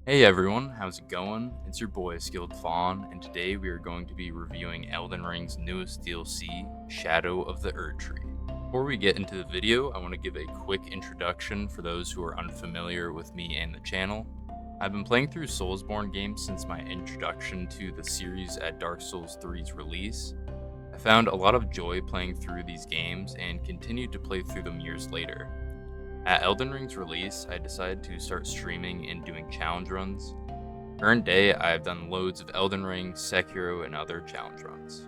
Hey everyone, how's it going? It's your boy Skilled Fawn, and today we are going to be reviewing Elden Ring's newest DLC, Shadow of the Erdtree. Before we get into the video, I want to give a quick introduction for those who are unfamiliar with me and the channel. I've been playing through Soulsborne games since my introduction to the series at Dark Souls 3's release. I found a lot of joy playing through these games and continued to play through them years later. At Elden Ring's release, I decided to start streaming and doing challenge runs. Current day, I've done loads of Elden Ring, Sekiro, and other challenge runs.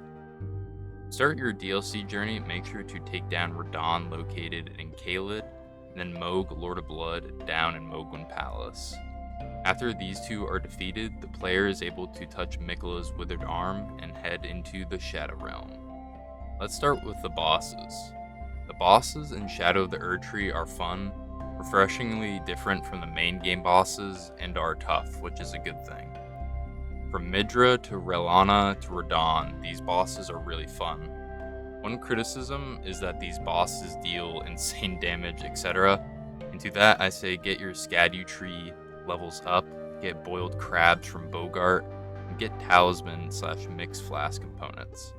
To start your DLC journey, make sure to take down Radahn located in Caelid, and then Mohg, Lord of Blood, down in Mohgwyn Palace. After these two are defeated, the player is able to touch Miquella's withered arm and head into the Shadow Realm. Let's start with the bosses. The bosses in Shadow of the Erdtree are fun, refreshingly different from the main game bosses, and are tough, which is a good thing. From Midra to Relana to Radahn, these bosses are really fun. One criticism is that these bosses deal insane damage, etc. And to that I say get your Skadu tree levels up, get boiled crabs from Bogart, and get talisman/mixed flask components.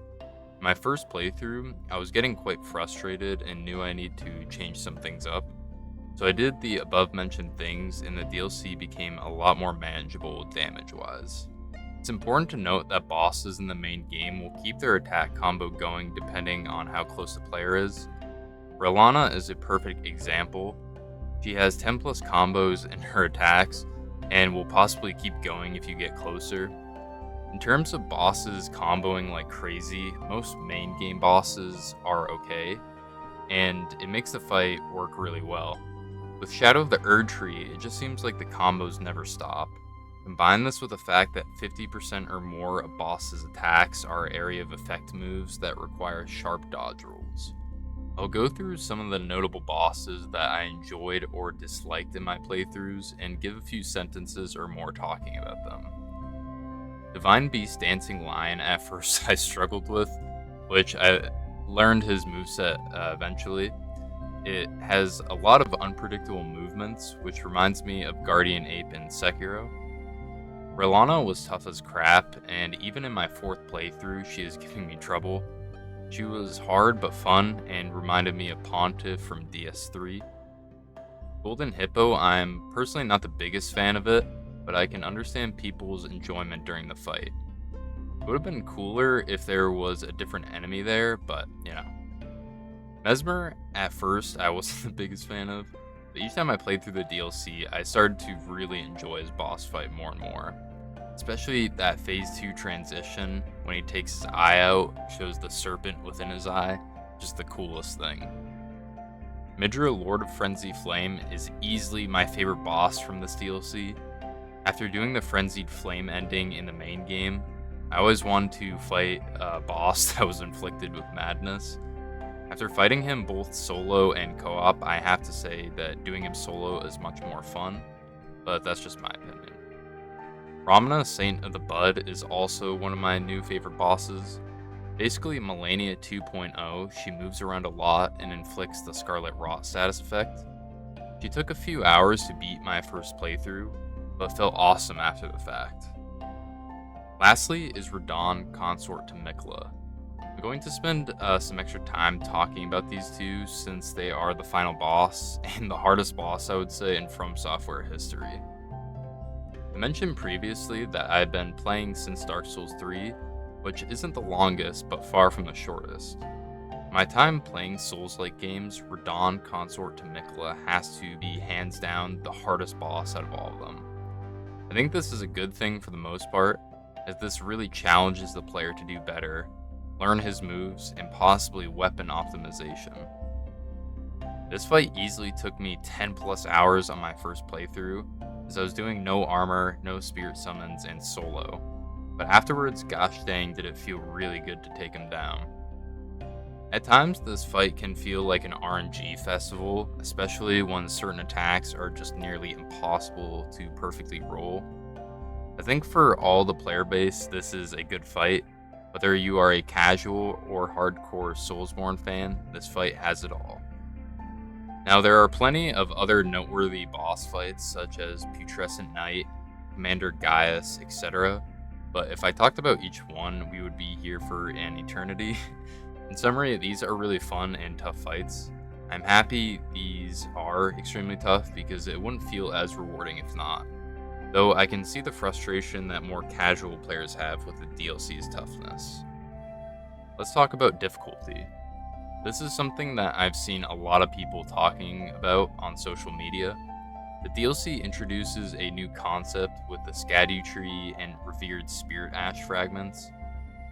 My first playthrough, I was getting quite frustrated and knew I need to change some things up. So I did the above mentioned things and the DLC became a lot more manageable damage wise. It's important to note that bosses in the main game will keep their attack combo going depending on how close the player is. Relana is a perfect example. She has 10 plus combos in her attacks and will possibly keep going if you get closer. In terms of bosses comboing like crazy, most main game bosses are okay, and it makes the fight work really well. With Shadow of the Erdtree, it just seems like the combos never stop. Combine this with the fact that 50% or more of bosses' attacks are area of effect moves that require sharp dodge rolls. I'll go through some of the notable bosses that I enjoyed or disliked in my playthroughs and give a few sentences or more talking about them. Divine Beast Dancing Lion at first I struggled with, which I learned his moveset eventually. It has a lot of unpredictable movements, which reminds me of Guardian Ape in Sekiro. Relana was tough as crap, and even in my 4th playthrough she is giving me trouble. She was hard but fun, and reminded me of Pontiff from DS3. Golden Hippo, I'm personally not the biggest fan of it, but I can understand people's enjoyment during the fight. It would have been cooler if there was a different enemy there, but you know. Messmer, at first, I wasn't the biggest fan of, but each time I played through the DLC, I started to really enjoy his boss fight more and more. Especially that phase 2 transition, when he takes his eye out, shows the serpent within his eye, just the coolest thing. Midra, Lord of Frenzy Flame, is easily my favorite boss from this DLC. After doing the Frenzied Flame ending in the main game, I always wanted to fight a boss that was inflicted with madness. After fighting him both solo and co-op, I have to say that doing him solo is much more fun, but that's just my opinion. Ramna, Saint of the Bud, is also one of my new favorite bosses. Basically Melania 2.0, she moves around a lot and inflicts the Scarlet Rot status effect. She took a few hours to beat my first playthrough, but felt awesome after the fact. Lastly is Radahn, consort to Miquella. I'm going to spend some extra time talking about these two since they are the final boss, and the hardest boss I would say in From Software history. I mentioned previously that I've been playing since Dark Souls 3, which isn't the longest but far from the shortest. My time playing Souls-like games, Radahn, consort to Miquella has to be hands down the hardest boss out of all of them. I think this is a good thing for the most part, as this really challenges the player to do better, learn his moves, and possibly weapon optimization. This fight easily took me 10 plus hours on my first playthrough, as I was doing no armor, no spirit summons, and solo. But afterwards, gosh dang did it feel really good to take him down. At times, this fight can feel like an RNG festival, especially when certain attacks are just nearly impossible to perfectly roll. I think for all the player base, this is a good fight. Whether you are a casual or hardcore Soulsborne fan, this fight has it all. Now, there are plenty of other noteworthy boss fights, such as Putrescent Knight, Commander Gaius, etc. But if I talked about each one, we would be here for an eternity. In summary, these are really fun and tough fights. I'm happy these are extremely tough because it wouldn't feel as rewarding if not. Though I can see the frustration that more casual players have with the DLC's toughness. Let's talk about difficulty. This is something that I've seen a lot of people talking about on social media. The DLC introduces a new concept with the Erdtree and revered spirit ash fragments.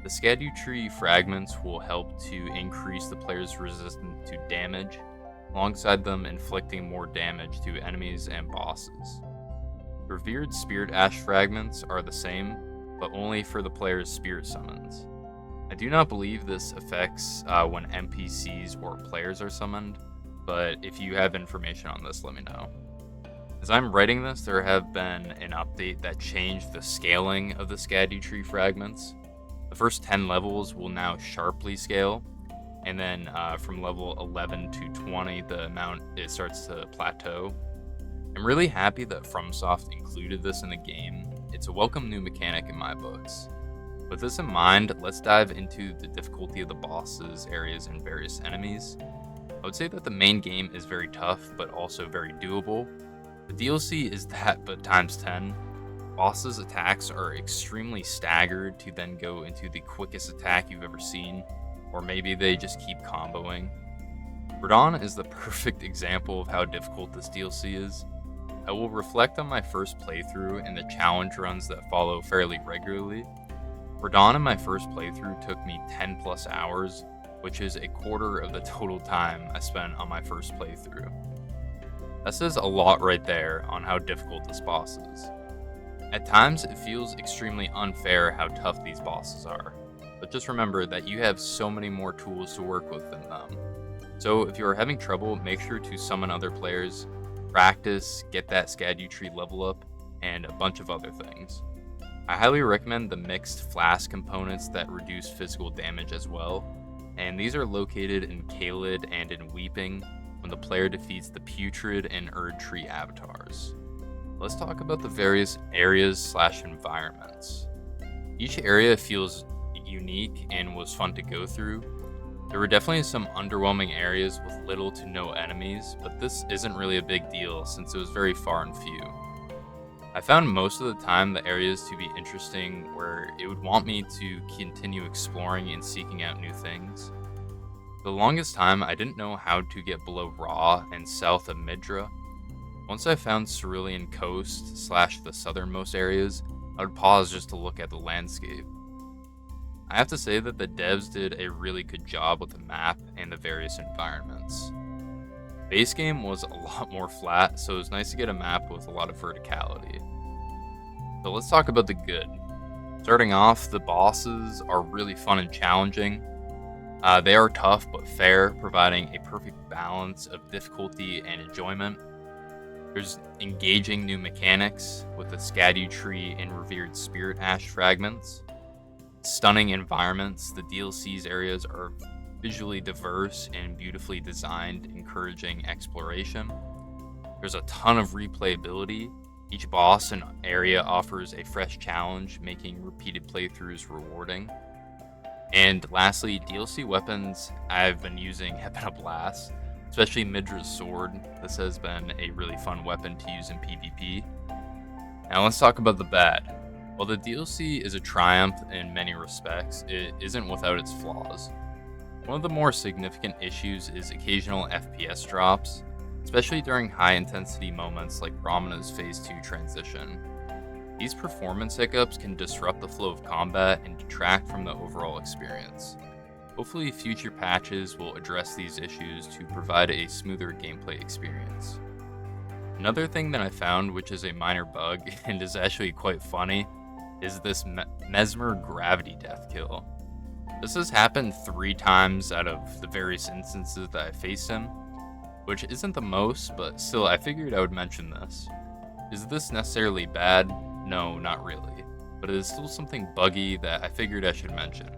The Erdtree fragments will help to increase the player's resistance to damage, alongside them inflicting more damage to enemies and bosses. Revered spirit ash fragments are the same, but only for the player's spirit summons. I do not believe this affects when NPCs or players are summoned, but if you have information on this, let me know. As I'm writing this, there have been an update that changed the scaling of the Erdtree fragments. The first 10 levels will now sharply scale, and then from level 11 to 20, the amount it starts to plateau. I'm really happy that FromSoft included this in the game. It's a welcome new mechanic in my books. With this in mind, let's dive into the difficulty of the bosses, areas, and various enemies. I would say that the main game is very tough, but also very doable. The DLC is that, but times 10. Bosses' attacks are extremely staggered to then go into the quickest attack you've ever seen, or maybe they just keep comboing. Radon is the perfect example of how difficult this DLC is. I will reflect on my first playthrough and the challenge runs that follow fairly regularly. Radon in my first playthrough took me 10 plus hours, which is a quarter of the total time I spent on my first playthrough. That says a lot right there on how difficult this boss is. At times, it feels extremely unfair how tough these bosses are, but just remember that you have so many more tools to work with than them. So if you are having trouble, make sure to summon other players, practice, get that Erdtree level up, and a bunch of other things. I highly recommend the mixed flask components that reduce physical damage as well, and these are located in Caelid and in Weeping when the player defeats the Putrid and Erdtree avatars. Let's talk about the various areas/environments. Each area feels unique and was fun to go through. There were definitely some underwhelming areas with little to no enemies, but this isn't really a big deal since it was very far and few. I found most of the time the areas to be interesting where it would want me to continue exploring and seeking out new things. For the longest time, I didn't know how to get below Ra and south of Midra. Once I found Cerulean Coast / the southernmost areas, I would pause just to look at the landscape. I have to say that the devs did a really good job with the map and the various environments. Base game was a lot more flat, so it was nice to get a map with a lot of verticality. So let's talk about the good. Starting off, the bosses are really fun and challenging. They are tough but fair, providing a perfect balance of difficulty and enjoyment. There's engaging new mechanics with the Erdtree and revered spirit ash fragments. Stunning environments. The DLC's areas are visually diverse and beautifully designed, encouraging exploration. There's a ton of replayability. Each boss and area offers a fresh challenge, making repeated playthroughs rewarding. And lastly, DLC weapons I've been using have been a blast, especially Midra's sword. This has been a really fun weapon to use in PvP. Now let's talk about the bad. While the DLC is a triumph in many respects, it isn't without its flaws. One of the more significant issues is occasional FPS drops, especially during high-intensity moments like Ramina's Phase 2 transition. These performance hiccups can disrupt the flow of combat and detract from the overall experience. Hopefully, future patches will address these issues to provide a smoother gameplay experience. Another thing that I found, which is a minor bug and is actually quite funny, is this Messmer gravity death kill. This has happened 3 times out of the various instances that I faced him, which isn't the most, but still I figured I would mention this. Is this necessarily bad? No, not really, but it is still something buggy that I figured I should mention.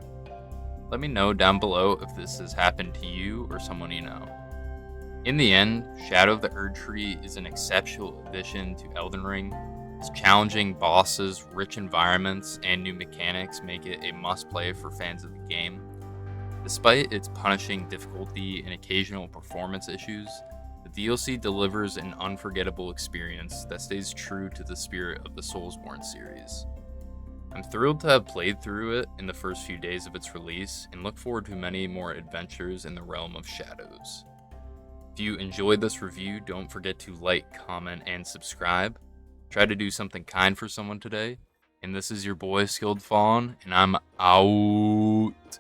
Let me know down below if this has happened to you or someone you know. In the end, Shadow of the Erdtree is an exceptional addition to Elden Ring. Its challenging bosses, rich environments, and new mechanics make it a must-play for fans of the game. Despite its punishing difficulty and occasional performance issues, the DLC delivers an unforgettable experience that stays true to the spirit of the Soulsborne series. I'm thrilled to have played through it in the first few days of its release and look forward to many more adventures in the realm of shadows. If you enjoyed this review, don't forget to like, comment, and subscribe. Try to do something kind for someone today. And this is your boy, Skilled Fawn, and I'm out.